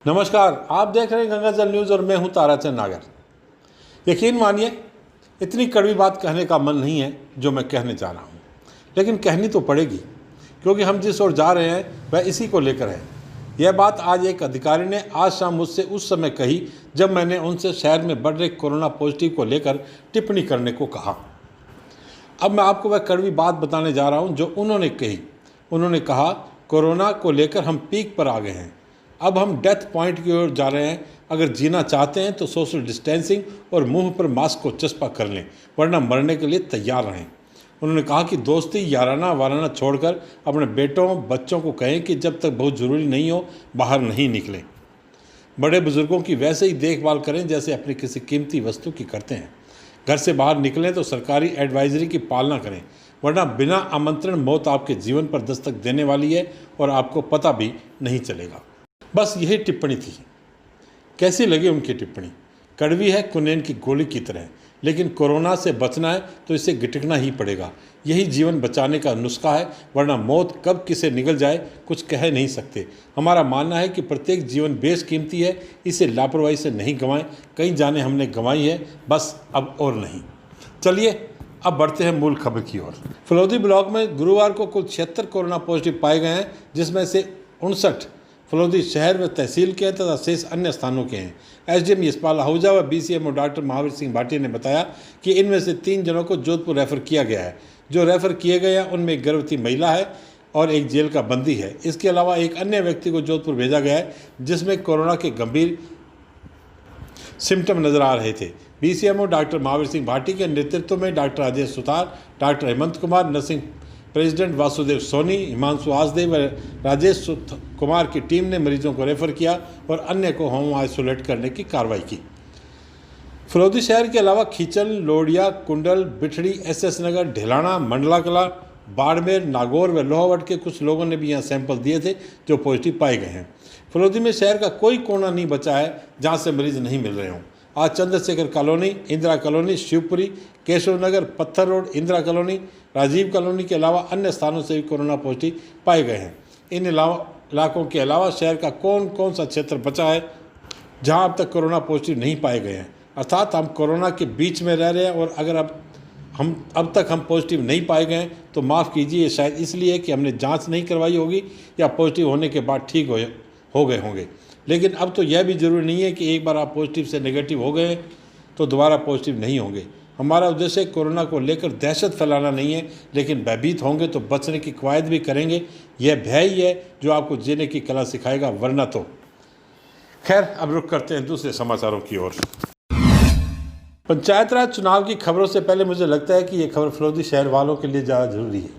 नमस्कार, आप देख रहे हैं गंगा जल न्यूज़ और मैं हूं ताराचंद नागर। यकीन मानिए, इतनी कड़वी बात कहने का मन नहीं है जो मैं कहने जा रहा हूं, लेकिन कहनी तो पड़ेगी क्योंकि हम जिस ओर जा रहे हैं वह इसी को लेकर है। यह बात आज एक अधिकारी ने आज शाम मुझसे उस समय कही जब मैंने उनसे शहर में बढ़ रहे कोरोना पॉजिटिव को लेकर टिप्पणी करने को कहा। अब मैं आपको वह कड़वी बात बताने जा रहा हूं जो उन्होंने कही। उन्होंने कहा, कोरोना को लेकर हम पीक पर आ गए हैं, अब हम डेथ पॉइंट की ओर जा रहे हैं। अगर जीना चाहते हैं तो सोशल डिस्टेंसिंग और मुंह पर मास्क को चस्पा कर लें, वरना मरने के लिए तैयार रहें। उन्होंने कहा कि दोस्ती याराना वाराना छोड़कर अपने बेटों बच्चों को कहें कि जब तक बहुत ज़रूरी नहीं हो बाहर नहीं निकलें। बड़े बुजुर्गों की वैसे ही देखभाल करें जैसे अपनी किसी कीमती वस्तु की करते हैं। घर से बाहर निकलें तो सरकारी एडवाइजरी की पालना करें, वरना बिना आमंत्रण मौत आपके जीवन पर दस्तक देने वाली है और आपको पता भी नहीं चलेगा। बस यही टिप्पणी थी। कैसी लगी उनकी टिप्पणी? कड़वी है कुनैन की गोली की तरह, लेकिन कोरोना से बचना है तो इसे गिटकना ही पड़ेगा। यही जीवन बचाने का नुस्खा है, वरना मौत कब किसे निगल जाए कुछ कह नहीं सकते। हमारा मानना है कि प्रत्येक जीवन बेशकीमती है, इसे लापरवाही से नहीं गंवाएं। कई जाने हमने गंवाई है, बस अब और नहीं। चलिए अब बढ़ते हैं मूल खबर की ओर। फलौदी ब्लॉक में गुरुवार को कुल 76 कोरोना पॉजिटिव पाए गए हैं, जिसमें से 59 फलौदी शहर व तहसील के हैं तथा शेष अन्य स्थानों के हैं। एसडीएम यशपाल आहूजा व बीसीएमओ डॉक्टर महावीर सिंह भाटिया ने बताया कि इनमें से 3 जनों को जोधपुर रेफर किया गया है। जो रेफर किए गए हैं उनमें एक गर्भवती महिला है और एक जेल का बंदी है। इसके अलावा एक अन्य व्यक्ति को जोधपुर भेजा गया है जिसमें कोरोना के गंभीर सिम्टम नजर आ रहे थे। बीसीएमओ डॉक्टर महावीर सिंह भाटी के नेतृत्व में doctor Rajesh Sutar, doctor Hemant Kumar, nursing president Vasudev Soni, Himanshu Asdev व राजेश कुमार की टीम ने मरीजों को रेफर किया और अन्य को होम आइसोलेट करने की कार्रवाई की। फलौदी शहर के अलावा खीचन, लोडिया, कुंडल, बिठड़ी, एसएस नगर, ढिलाना, मंडला कला, बाड़मेर, नागौर व लोहावट के कुछ लोगों ने भी यहाँ सैंपल दिए थे जो पॉजिटिव पाए गए हैं। फलौदी में शहर का कोई कोना नहीं बचा है जहाँ से मरीज नहीं मिल रहे हों। आज Chandrashekhar colony, Indira colony, Shivpuri, Keshav Nagar, Patthar road, Indira colony, Rajiv colony के अलावा अन्य स्थानों से भी कोरोना पॉजिटिव पाए गए हैं। इन इलाकों के अलावा शहर का कौन कौन सा क्षेत्र बचा है जहां अब तक कोरोना पॉजिटिव नहीं पाए गए हैं? अर्थात हम कोरोना के बीच में रह रहे हैं और अगर अब तक हम पॉजिटिव नहीं पाए गए हैं तो माफ़ कीजिए, शायद इसलिए कि हमने जाँच नहीं करवाई होगी या पॉजिटिव होने के बाद ठीक हो गए होंगे। लेकिन अब तो यह भी ज़रूरी नहीं है कि एक बार आप पॉजिटिव से नेगेटिव हो गए तो दोबारा पॉजिटिव नहीं होंगे। हमारा उद्देश्य कोरोना को लेकर दहशत फैलाना नहीं है, लेकिन भयभीत होंगे तो बचने की कवायद भी करेंगे। यह भय ही है जो आपको जीने की कला सिखाएगा, वरना तो। खैर, अब रुख करते हैं दूसरे समाचारों की ओर। पंचायत राज चुनाव की खबरों से पहले मुझे लगता है कि यह खबर फलौदी शहर वालों के लिए ज़्यादा जरूरी है।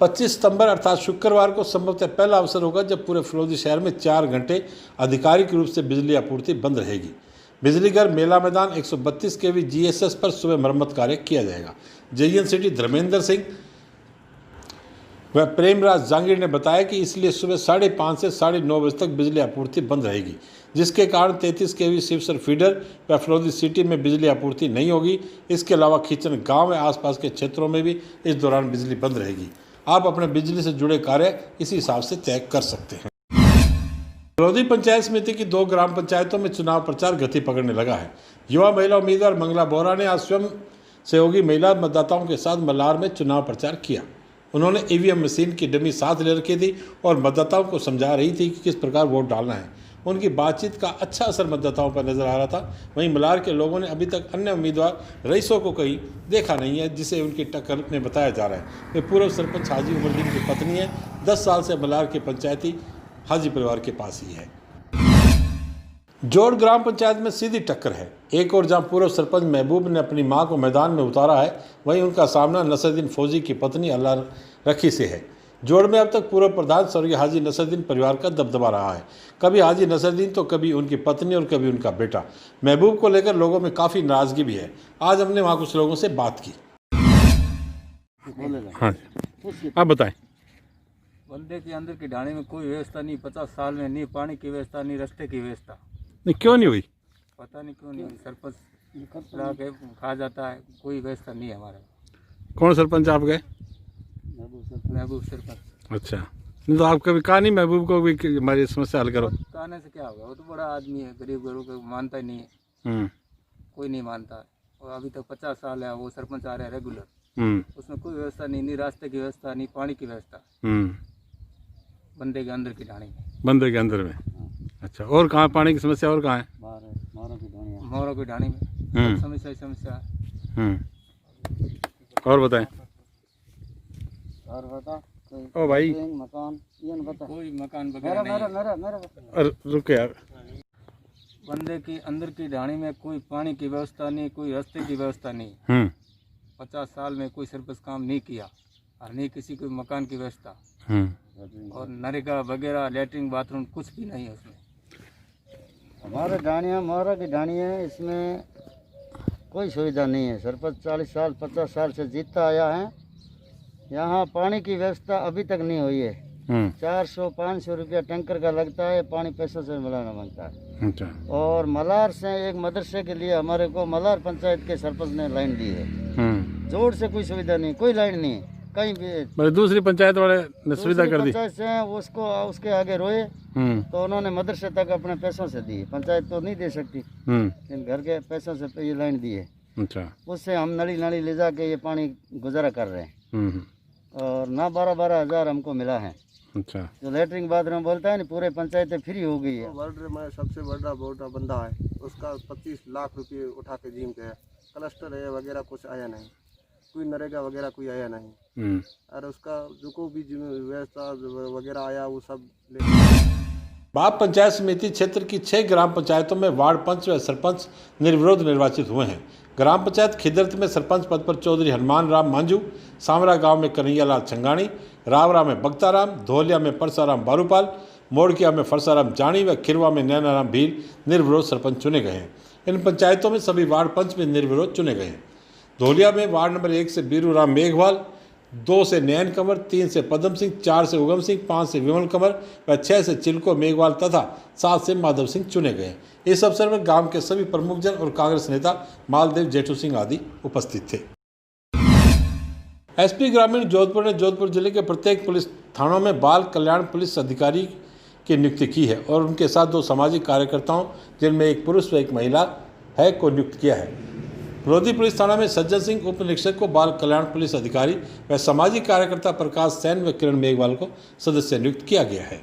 25 सितंबर अर्थात शुक्रवार को संभवतः पहला अवसर होगा जब पूरे फलौदी शहर में 4 घंटे आधिकारिक रूप से बिजली आपूर्ति बंद रहेगी। बिजली घर, मेला मैदान, 132 केवी जीएसएस पर सुबह मरम्मत कार्य किया जाएगा। जेईएन सिटी धर्मेंद्र सिंह व प्रेमराज जांगीर ने बताया कि इसलिए सुबह 5:30 से 9:30 बजे तक बिजली आपूर्ति बंद रहेगी, जिसके कारण 33 केवी शिवसर फीडर व फलौदी सिटी में बिजली आपूर्ति नहीं होगी। इसके अलावा खीचन गाँव व आसपास के क्षेत्रों में भी इस दौरान बिजली बंद रहेगी। आप अपने बिजली से जुड़े कार्य इसी हिसाब से तय कर सकते हैं। फलौदी पंचायत समिति की 2 ग्राम पंचायतों में चुनाव प्रचार गति पकड़ने लगा है। युवा महिला उम्मीदवार मंगला बोहरा ने आज स्वयं सहयोगी महिला मतदाताओं के साथ मल्हार में चुनाव प्रचार किया। उन्होंने ईवीएम मशीन की डमी साथ ले रखी थी और मतदाताओं को समझा रही थी कि किस प्रकार वोट डालना है। उनकी बातचीत का अच्छा असर मतदाताओं पर नजर आ रहा था। वहीं मल्हार के लोगों ने अभी तक अन्य उम्मीदवार रईसों को कहीं देखा नहीं है जिसे उनकी टक्कर में बताया जा रहा है। वे पूर्व सरपंच हाजी उमरदीन की पत्नी है। 10 साल से मल्हार के पंचायती हाजी परिवार के पास ही है। जोड़ ग्राम पंचायत में सीधी टक्कर है। एक और जहां पूर्व सरपंच महबूब ने अपनी मां को मैदान में उतारा है, वहीं उनका सामना नसरुद्दीन फौजी की पत्नी अल्लाह रखी से है। जोड़ में अब तक पूर्व प्रधान स्वर्गीय हाजी नसरुद्दीन परिवार का दबदबा रहा है। कभी हाजी नसरुद्दीन तो कभी उनकी पत्नी और कभी उनका बेटा। महबूब को लेकर लोगों में काफ़ी नाराजगी भी है। आज हमने वहाँ कुछ लोगों से बात की। हाँ, आप बताएं। बंदे के अंदर की ढाणी में कोई व्यवस्था नहीं, 50 साल में नहीं पानी की व्यवस्था, नहीं रास्ते की व्यवस्था। नहीं, क्यों नहीं हुई? पता नहीं क्यों नहीं हुई। सरपंच ला के खा जाता है, कोई व्यवस्था नहीं है हमारा। कौन सरपंच आप गए? महबूब सरपंच। अच्छा, नहीं तो आप कभी कहा नहीं महबूब को भी हमारी समस्या हल करो? कहने से क्या होगा, वो तो बड़ा आदमी है, गरीब गरीब को मानता ही नहीं है, कोई नहीं मानता। और अभी तक 50 साल है वो सरपंच आ रहा है रेगुलर, उसमें कोई व्यवस्था नहीं रास्ते की व्यवस्था, नहीं पानी की व्यवस्था। बंदे के अंदर की ढाणी में, बंदे के अंदर में। अच्छा, और कहाँ पानी की समस्या, और कहाँ है? मोरों की ढाणी में समस्या ही समस्या है। और बताएं। और बता ओ भाई, मकान ये बता, कोई मकान वगैरह नहीं। और रुक यार। बंदे के अंदर की ढाणी में कोई पानी की व्यवस्था नहीं, कोई रास्ते की व्यवस्था नहीं। 50 साल में कोई सरपंच काम नहीं किया और नहीं किसी कोई मकान की व्यवस्था, और नरेगा वगैरह लैट्रिन बाथरूम कुछ भी नहीं है उसमें। हमारे ढाणियाँ मोहरा की ढाणी है, इसमें कोई सुविधा नहीं है। सरपंच 40 साल 50 साल से जीतता आया है, यहाँ पानी की व्यवस्था अभी तक नहीं हुई है। 400-500 रुपया टैंकर का लगता है, पानी पैसों से मिलाना मांगता है। अच्छा। और मलार से एक मदरसे के लिए हमारे को मलार पंचायत के सरपंच ने लाइन दी है, जोड़ से कोई सुविधा नहीं, कोई लाइन नहीं है कहीं भी। दूसरी पंचायत वाले ने सुविधा कर दी, पंचायत से उसको उसके आगे रोए तो उन्होंने मदरसे तक अपने पैसों से दी, पंचायत तो नहीं दे सकती, लेकिन घर के पैसों से ये लाइन दी है। अच्छा। उससे हम नली ले जाके ये पानी गुजारा कर रहे हैं, और ना 12-12 हज़ार हमको मिला है। अच्छा। जो लेटरिन बाथरूम बोलता है ना, पूरे पंचायतें फ्री हो गई है। वर्ल्ड में सबसे बड़ा बंदा है, उसका 25 लाख रुपए उठा के जिम के क्लस्टर है वगैरह कुछ आया नहीं, कोई नरेगा वगैरह कोई आया नहीं, और उसका जो को भी व्यवस्था वगैरह आया वो सब बाप पंचायत समिति क्षेत्र की 6 ग्राम पंचायतों में वार्ड पंच व सरपंच निर्विरोध निर्वाचित हुए हैं। ग्राम पंचायत खिदरत में सरपंच पद पर चौधरी हनुमान राम मांझू, सामरा गांव में कन्हैया लाल छंगाणी, रावरा में बख्ताराम, धोलिया में परसाराम बारूपाल, मोड़किया में फरसाराम जानी व खिरवा में नैनाराम भील निर्विरोध सरपंच चुने गए हैं। इन पंचायतों में सभी वार्ड पंच भी निर्विरोध चुने गए हैं। धोलिया में वार्ड नंबर 1 से बीरू राम मेघवाल, 2 से नयन कंवर, 3 से पदम सिंह, 4 से उगम सिंह, 5 से विमल कंवर व 6 से चिलको मेघवाल तथा 7 से माधव सिंह चुने गए। इस अवसर पर गांव के सभी प्रमुखजन और कांग्रेस नेता मालदेव जेठू सिंह आदि उपस्थित थे। एसपी ग्रामीण जोधपुर ने जोधपुर जिले के प्रत्येक पुलिस थानों में बाल कल्याण पुलिस अधिकारी की नियुक्ति की है और उनके साथ 2 सामाजिक कार्यकर्ताओं, जिनमें एक पुरुष व एक महिला है, को नियुक्त किया है। लोधी पुलिस थाना में सज्जन सिंह उप निरीक्षक को बाल कल्याण पुलिस अधिकारी व सामाजिक कार्यकर्ता प्रकाश सैन व किरण मेघवाल को सदस्य नियुक्त किया गया है।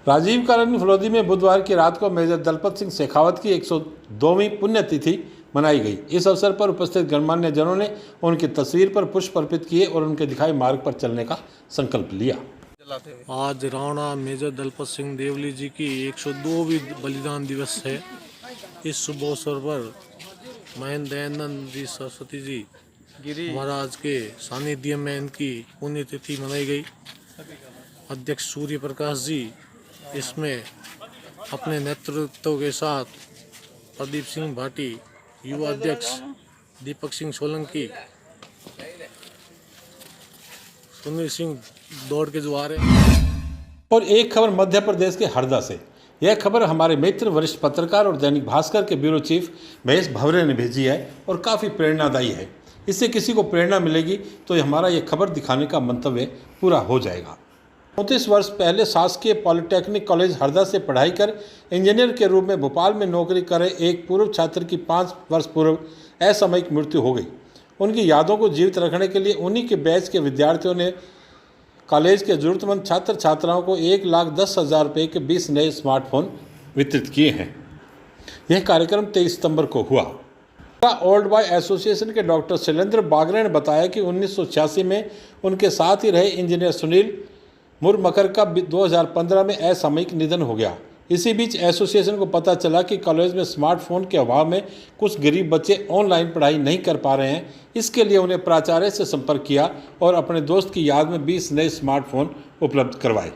राजीव कॉलोनी फलोदी में बुधवार की रात को मेजर दलपत सिंह शेखावत की 102वीं पुण्यतिथि मनाई गई। इस अवसर पर उपस्थित गणमान्य जनों ने उनकी तस्वीर पर पुष्प अर्पित किए और उनके दिखाए मार्ग पर चलने का संकल्प लिया। आज राणा मेजर दलपत सिंह देवली जी की 102वीं बलिदान दिवस है। इस शुभ अवसर पर महेंद्र दयानंद जी सरस्वती जी महाराज के सानिध्य में इनकी पुण्यतिथि मनाई गई। अध्यक्ष सूर्य प्रकाश जी इसमें अपने नेतृत्व के साथ प्रदीप सिंह भाटी, युवा अध्यक्ष दीपक सिंह सोलंकी, सुनील सिंह दौड़ के जुआरे। और एक खबर मध्य प्रदेश के हरदा से। यह खबर हमारे मित्र वरिष्ठ पत्रकार और दैनिक भास्कर के ब्यूरो चीफ महेश भवरे ने भेजी है और काफ़ी प्रेरणादायी है। इससे किसी को प्रेरणा मिलेगी तो हमारा ये खबर दिखाने का मंतव्य पूरा हो जाएगा। 34 वर्ष पहले शासकीय पॉलिटेक्निक कॉलेज हरदा से पढ़ाई कर इंजीनियर के रूप में भोपाल में नौकरी करे एक पूर्व छात्र की 5 वर्ष पूर्व असामयिक मृत्यु हो गई। उनकी यादों को जीवित रखने के लिए उन्हीं के बैच के विद्यार्थियों ने कॉलेज के जरूरतमंद छात्र छात्राओं को 1,10,000 रुपये के 20 नए स्मार्टफोन वितरित किए हैं। यह कार्यक्रम 23 सितंबर को हुआ। ओल्ड बॉय एसोसिएशन के डॉक्टर शैलेंद्र बागरे ने बताया कि 1986 में उनके साथ ही रहे इंजीनियर सुनील मुरमकर का 2015 में असामयिक निधन हो गया। इसी बीच एसोसिएशन को पता चला कि कॉलेज में स्मार्टफोन के अभाव में कुछ गरीब बच्चे ऑनलाइन पढ़ाई नहीं कर पा रहे हैं। इसके लिए उन्हें प्राचार्य से संपर्क किया और अपने दोस्त की याद में 20 नए स्मार्टफोन उपलब्ध करवाए।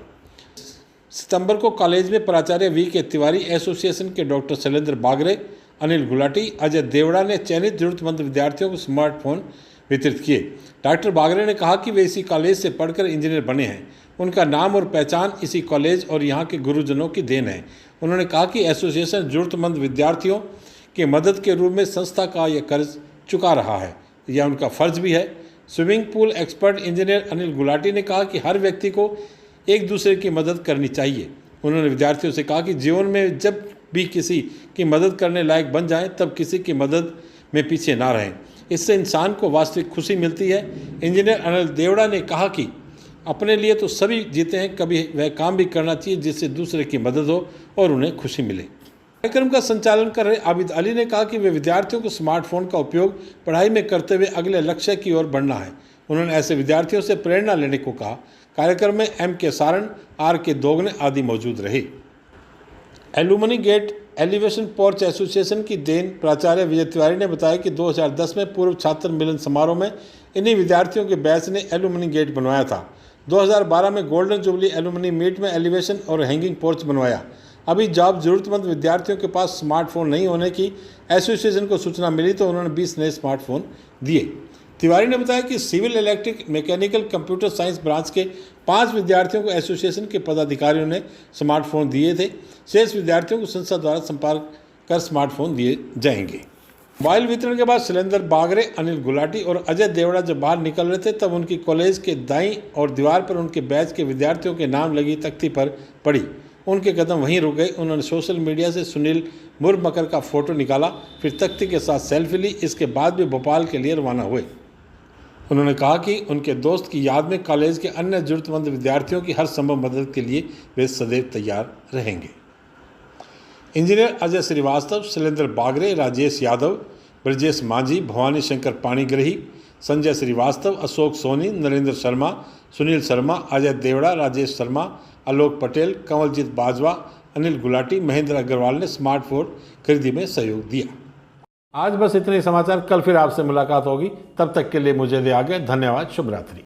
सितंबर को कॉलेज में प्राचार्य वी के तिवारी, एसोसिएशन के डॉक्टर शैलेंद्र बागरे, अनिल गुलाटी, अजय देवड़ा ने चयनित जरूरतमंद विद्यार्थियों को स्मार्टफोन वितरित किए। डॉक्टर बागरे ने कहा कि वे इसी कॉलेज से पढ़कर इंजीनियर बने हैं। उनका नाम और पहचान इसी कॉलेज और यहाँ के गुरुजनों की देन है। उन्होंने कहा कि एसोसिएशन जरूरतमंद विद्यार्थियों की मदद के रूप में संस्था का यह कर्ज चुका रहा है, यह उनका फर्ज भी है। Swimming pool expert engineer Anil Gulati ने कहा कि हर व्यक्ति को एक दूसरे की मदद करनी चाहिए। उन्होंने विद्यार्थियों से कहा कि जीवन में जब भी किसी की मदद करने लायक बन जाएं तब किसी की मदद में पीछे ना रहें, इससे इंसान को वास्तविक खुशी मिलती है। इंजीनियर अनिल देवड़ा ने कहा कि अपने लिए तो सभी जीते हैं, कभी वह काम भी करना चाहिए जिससे दूसरे की मदद हो और उन्हें खुशी मिले। कार्यक्रम का संचालन कर रहे आबिद अली ने कहा कि वे विद्यार्थियों को स्मार्टफोन का उपयोग पढ़ाई में करते हुए अगले लक्ष्य की ओर बढ़ना है। उन्होंने ऐसे विद्यार्थियों से प्रेरणा लेने को कहा। कार्यक्रम में M.K. सारण, R.K. दोगने आदि मौजूद रहे। Alumni gate elevation porch association की देन प्राचार्य विजय तिवारी ने बताया कि 2010 में पूर्व छात्र मिलन समारोह में इन्हीं विद्यार्थियों के बैच ने एलुमनी गेट बनवाया था। 2012 में गोल्डन जुबली एलुमनी मीट में एलिवेशन और हैंगिंग पोर्च बनवाया। अभी जब जरूरतमंद विद्यार्थियों के पास स्मार्टफोन नहीं होने की एसोसिएशन को सूचना मिली तो उन्होंने 20 नए स्मार्टफोन दिए। तिवारी ने बताया कि civil, electric, mechanical, computer science branch के 5 विद्यार्थियों को एसोसिएशन के पदाधिकारियों ने स्मार्टफोन दिए थे। शेष विद्यार्थियों को संस्था द्वारा संपर्क कर स्मार्टफोन दिए जाएंगे। मोबाइल वितरण के बाद शैलेंद्र बागरे, अनिल गुलाटी और अजय देवड़ा जब बाहर निकल रहे थे तब उनकी कॉलेज के दाईं और दीवार पर उनके बैच के विद्यार्थियों के नाम लगी तख्ती पर पड़ी। उनके कदम वहीं रुक गए। उन्होंने सोशल मीडिया से सुनील मुरमकर का फोटो निकाला, फिर तख्ती के साथ सेल्फी ली। इसके बाद भी भोपाल के लिए रवाना हुए। उन्होंने कहा कि उनके दोस्त की याद में कॉलेज के अन्य जरूरतमंद विद्यार्थियों की हर संभव मदद के लिए वे सदैव तैयार रहेंगे। इंजीनियर अजय श्रीवास्तव, शैलेंद्र बागरे, राजेश यादव, ब्रजेश मांझी, भवानी शंकर पाणीग्रही, संजय श्रीवास्तव, अशोक सोनी, नरेंद्र शर्मा, सुनील शर्मा, अजय देवड़ा, राजेश शर्मा, आलोक पटेल, कंवलजीत बाजवा, अनिल गुलाटी, महेंद्र अग्रवाल ने स्मार्टफोन खरीदी में सहयोग दिया। आज बस इतने समाचार। कल फिर आपसे मुलाकात होगी। तब तक के लिए मुझे दे आगे। धन्यवाद। शुभ रात्रि।